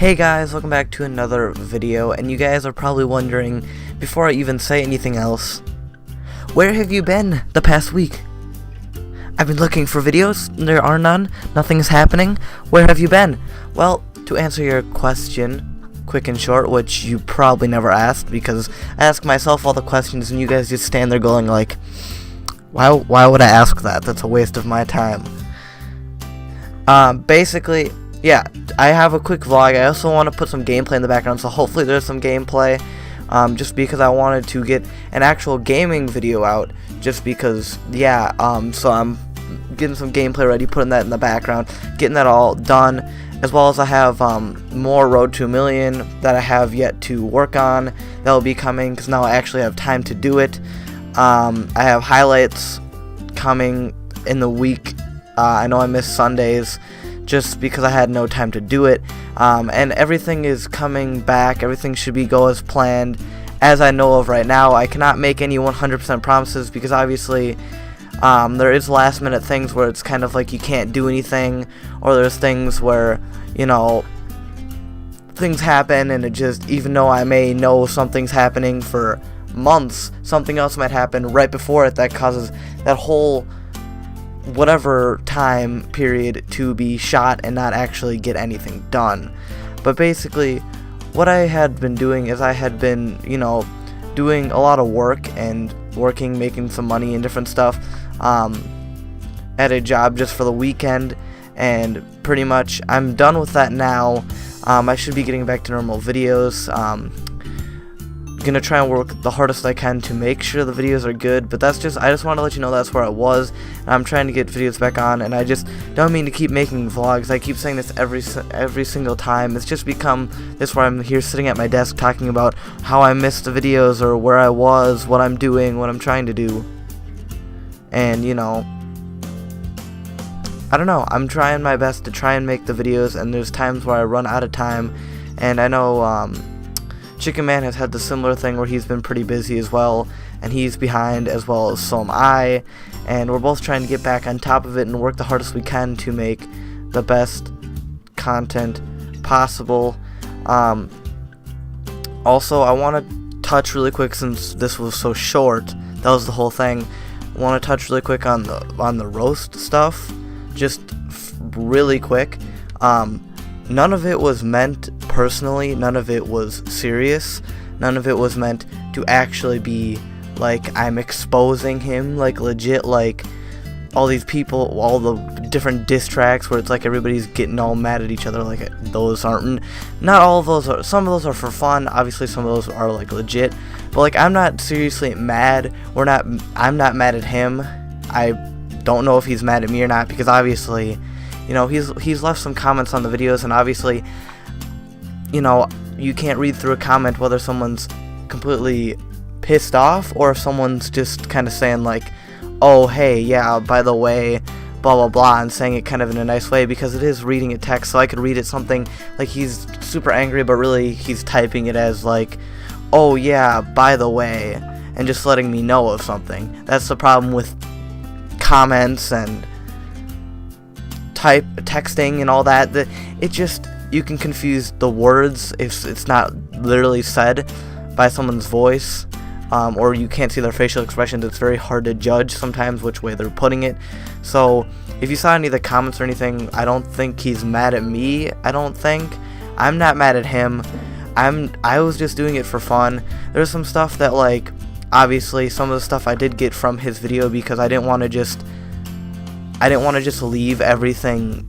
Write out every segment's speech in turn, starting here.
Hey guys, welcome back to another video, and you guys are probably wondering, before I even say anything else, where have you been the past week? I've been looking for videos, there are none, nothing's happening, where have you been? Well, to answer your question, quick and short, which you probably never asked, because I ask myself all the questions and you guys just stand there going like, why would I ask that? That's a waste of my time. Basically, yeah, I have a quick vlog. I also want to put some gameplay in the background, so hopefully there's some gameplay, just because I wanted to get an actual gaming video out, just because, yeah, so I'm getting some gameplay ready, putting that in the background, getting that all done, as well as I have more Road to a Million that I have yet to work on. That will be coming, because now I actually have time to do it. I have highlights coming in the week. I know I missed Sundays, just because I had no time to do it, and everything is coming back. Everything should go as planned, as I know of right now. I cannot make any 100% promises, because obviously there is last minute things where it's kind of like you can't do anything, or there's things where, you know, things happen and it just, even though I may know something's happening for months, something else might happen right before it that causes that whole whatever time period to be shot and not actually get anything done. But basically, what I had been doing is I had been, you know, doing a lot of work and making some money and different stuff at a job just for the weekend, and pretty much I'm done with that now. I should be getting back to normal videos. Gonna try and work the hardest I can to make sure the videos are good, but I just want to let you know that's where I was, and I'm trying to get videos back on, and I just don't mean to keep making vlogs. I keep saying this every single time. It's just become this where I'm here sitting at my desk talking about how I missed the videos, or where I was, what I'm doing, what I'm trying to do, and you know, I don't know, I'm trying my best to try and make the videos, and there's times where I run out of time, and I know Chicken Man has had the similar thing where he's been pretty busy as well, and he's behind as well as so am I, and we're both trying to get back on top of it and work the hardest we can to make the best content possible. Also, I want to touch really quick, since this was so short, that was the whole thing, I want to touch really quick on the roast stuff, just really quick. None of it was meant personally, none of it was serious, none of it was meant to actually be like I'm exposing him, like legit, like all these people, all the different diss tracks where it's like everybody's getting all mad at each other. Like, those aren't, not all of those are, some of those are for fun, obviously some of those are like legit, but like I'm not seriously mad. I'm not mad at him. I don't know if he's mad at me or not, because obviously, you know, he's left some comments on the videos, and obviously, you know, you can't read through a comment whether someone's completely pissed off or if someone's just kind of saying like, oh hey, yeah, by the way, blah blah blah, and saying it kind of in a nice way, because it is reading a text, so I could read it something like he's super angry, but really he's typing it as like, oh yeah, by the way, and just letting me know of something. That's the problem with comments and texting and all that, it just, you can confuse the words if it's not literally said by someone's voice, or you can't see their facial expressions. It's very hard to judge sometimes which way they're putting it. So if you saw any of the comments or anything, I don't think he's mad at me. I'm not mad at him. I was just doing it for fun. There's some stuff that, like, obviously some of the stuff I did get from his video, because I didn't want to just leave everything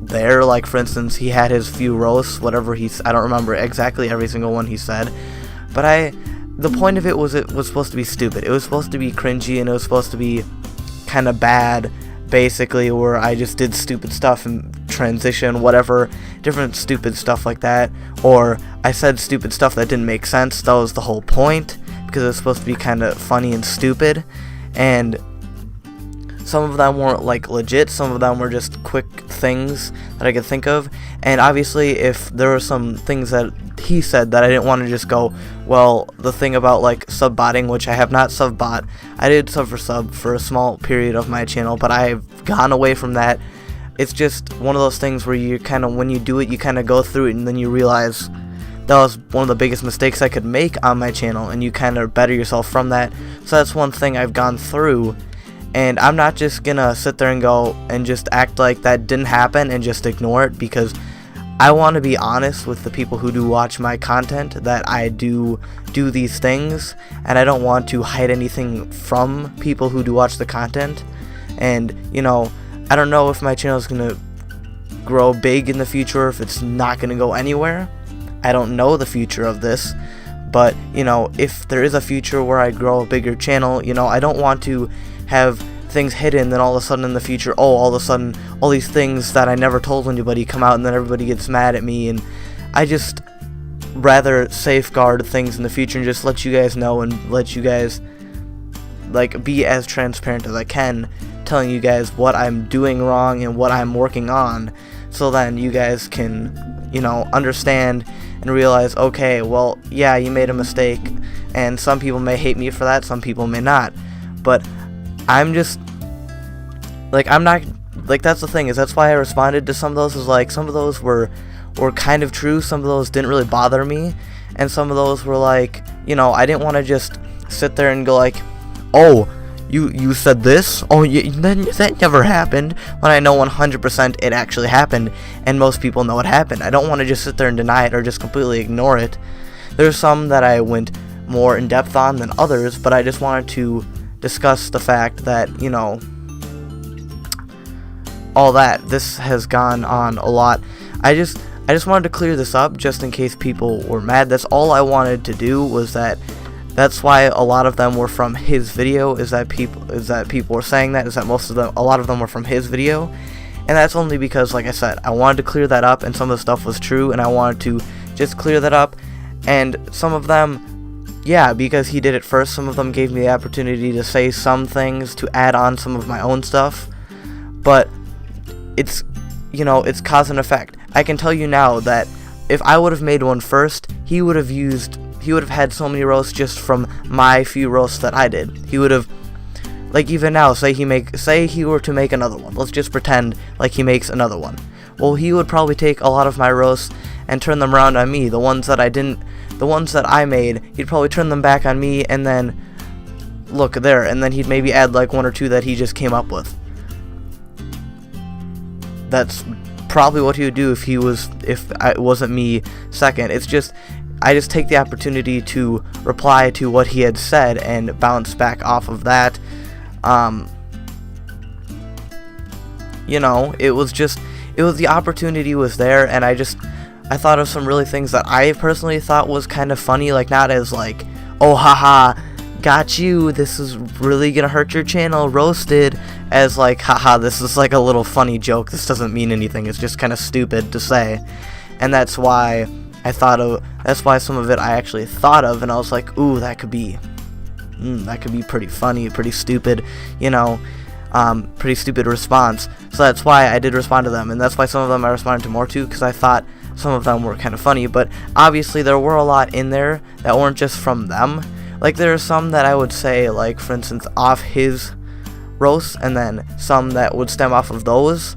there. Like, for instance, he had his few roasts, whatever I don't remember exactly every single one he said, but the point of it was supposed to be stupid. It was supposed to be cringy, and it was supposed to be kind of bad, basically, where I just did stupid stuff and transition, whatever, different stupid stuff like that, or I said stupid stuff that didn't make sense. That was the whole point, because it was supposed to be kind of funny and stupid, and some of them weren't like legit, some of them were just quick things that I could think of, and obviously if there were some things that he said that I didn't want to just go, well, the thing about like sub-botting, which I have not sub-bot, I did sub for a small period of my channel, but I've gone away from that it's just one of those things where you kind of, when you do it, you kind of go through it and then you realize that was one of the biggest mistakes I could make on my channel, and you kind of better yourself from that. So that's one thing I've gone through, and I'm not just gonna sit there and go and just act like that didn't happen and just ignore it, because I want to be honest with the people who do watch my content, that I do these things, and I don't want to hide anything from people who do watch the content. And you know, I don't know if my channel is gonna grow big in the future, if it's not gonna go anywhere. I don't know the future of this, but you know, if there is a future where I grow a bigger channel, you know, I don't want to have things hidden, then all of a sudden in the future, all of a sudden all these things that I never told anybody come out, and then everybody gets mad at me. And I just rather safeguard things in the future and just let you guys know, and let you guys like be as transparent as I can, telling you guys what I'm doing wrong and what I'm working on, so then you guys can, you know, understand and realize, okay, well, yeah, you made a mistake, and some people may hate me for that, some people may not, but I'm just like, I'm not like, that's the thing, is that's why I responded to some of those, is like some of those were kind of true, some of those didn't really bother me, and some of those were like, you know, I didn't want to just sit there and go like, oh, you said this? Oh, that never happened, when I know 100% it actually happened, and most people know it happened. I don't want to just sit there and deny it or just completely ignore it. There's some that I went more in depth on than others, but I just wanted to discuss the fact that, you know, all that, this has gone on a lot. I just wanted to clear this up just in case people were mad. That's all I wanted to do, was that. That's why a lot of them were from his video, is that people were saying that, is that a lot of them were from his video. And that's only because, like I said, I wanted to clear that up, and some of the stuff was true, and I wanted to just clear that up. And some of them, yeah, because he did it first, some of them gave me the opportunity to say some things, to add on some of my own stuff. But it's, you know, it's cause and effect. I can tell you now that if I would have made one first, he would have had so many roasts just from my few roasts that I did. He would have, like, even now, say he were to make another one. Let's just pretend like he makes another one. Well, he would probably take a lot of my roasts and turn them around on me. The ones that I made, he'd probably turn them back on me, and then look there, and then he'd maybe add like one or two that he just came up with. That's probably what he would do if it wasn't me second. It's just, I just take the opportunity to reply to what he had said and bounce back off of that. You know, it was the opportunity was there, and I thought of some really things that I personally thought was kind of funny, like, not as like, oh haha, got you, this is really gonna hurt your channel, roasted, as like, haha, this is like a little funny joke, this doesn't mean anything, it's just kind of stupid to say. And that's why some of it I actually thought of, and I was like, ooh, that could be pretty funny, pretty stupid, you know, pretty stupid response. So that's why I did respond to them, and that's why some of them I responded to more to, because I thought some of them were kind of funny. But obviously there were a lot in there that weren't just from them. Like, there are some that I would say, like, for instance, off his roasts, and then some that would stem off of those.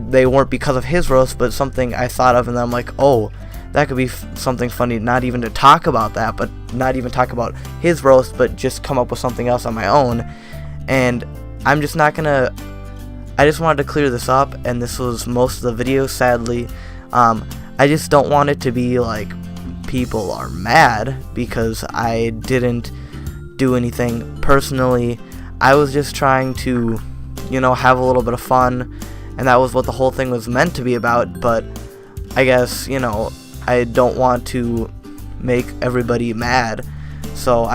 They weren't because of his roast, but something I thought of, and then I'm like, oh, that could be something funny, not even to talk about that, but not even talk about his roast, but just come up with something else on my own. And I'm just not gonna, I just wanted to clear this up, and this was most of the video, sadly. I just don't want it to be like people are mad because I didn't do anything personally. I was just trying to, you know, have a little bit of fun, and that was what the whole thing was meant to be about. But I guess, you know, I don't want to make everybody mad, so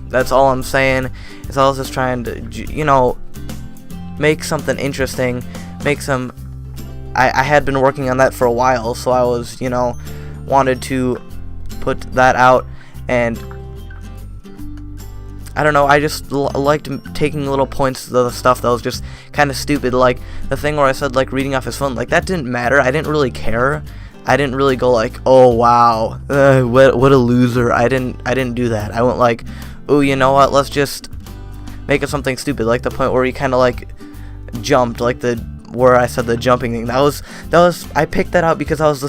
that's all I'm saying, is I was just trying to, you know, make something interesting, I had been working on that for a while, so I was, you know, wanted to put that out, and I don't know, I just liked taking little points of the stuff that was just kind of stupid, like the thing where I said, like, reading off his phone, like, that didn't matter, I didn't really care, I didn't really go like, oh wow, what a loser, I didn't do that. I went like, oh, you know what, let's just make it something stupid, like the point where he kind of like, jumped, like where I said the jumping thing. That was I picked that out because that was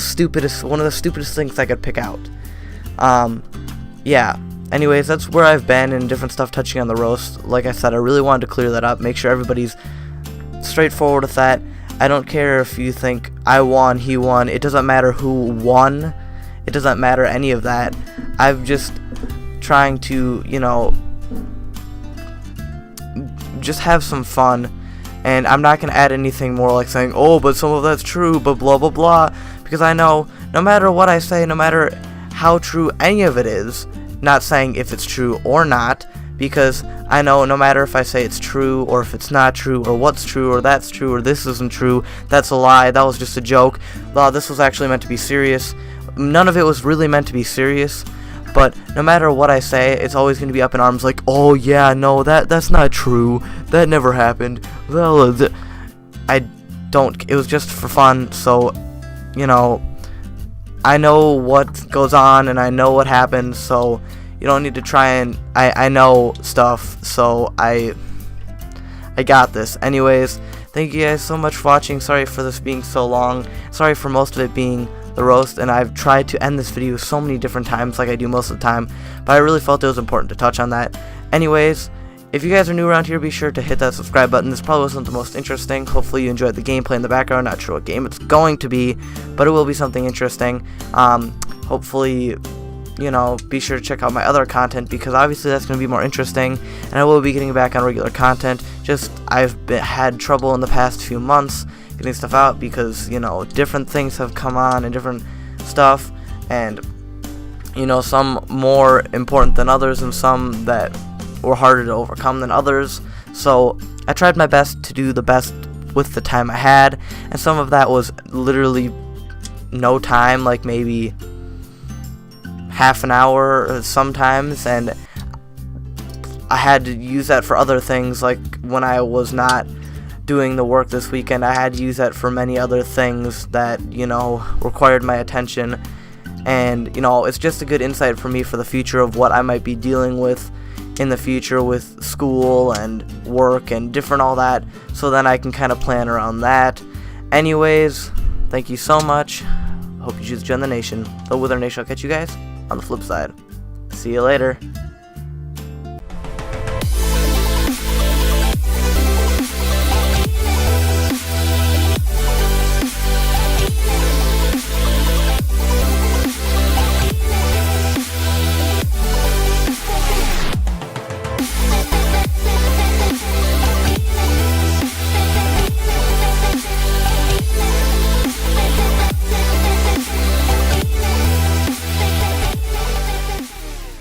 one of the stupidest things I could pick out. Yeah. Anyways, that's where I've been and different stuff touching on the roast. Like I said, I really wanted to clear that up, make sure everybody's straightforward with that. I don't care if you think I won, he won. It doesn't matter who won. It doesn't matter any of that. I'm just trying to, you know, just have some fun. And I'm not going to add anything more like saying, oh, but some of that's true, but blah, blah, blah. Because I know no matter what I say, no matter how true any of it is, not saying if it's true or not, because I know no matter if I say it's true or if it's not true or what's true or that's true or this isn't true, that's a lie, that was just a joke, this was actually meant to be serious. None of it was really meant to be serious, but no matter what I say, it's always going to be up in arms like, oh yeah, no, that's not true, that never happened. Well, it was just for fun, so, you know, I know what goes on and I know what happened, so you don't need to try and I know stuff, so I got this. Anyways, thank you guys so much for watching. Sorry for this being so long. Sorry for most of it being the roast, and I've tried to end this video so many different times like I do most of the time, but I really felt it was important to touch on that. Anyways, if you guys are new around here, be sure to hit that subscribe button. This probably wasn't the most interesting. Hopefully you enjoyed the gameplay in the background. Not sure what game it's going to be, but it will be something interesting. Hopefully, you know, be sure to check out my other content, because obviously that's going to be more interesting, and I will be getting back on regular content. Just I've had trouble in the past few months getting stuff out because, you know, different things have come on and different stuff, and, you know, some more important than others and some that were harder to overcome than others. So I tried my best to do the best with the time I had, and some of that was literally no time, like maybe half an hour sometimes, and I had to use that for other things. Like when I was not doing the work this weekend, I had to use that for many other things that, you know, required my attention, and, you know, it's just a good insight for me for the future of what I might be dealing with in the future with school and work and different all that, so then I can kind of plan around that. Anyways, thank you so much. Hope you choose to join the nation. The Wither Nation. I'll catch you guys on the flip side. See you later.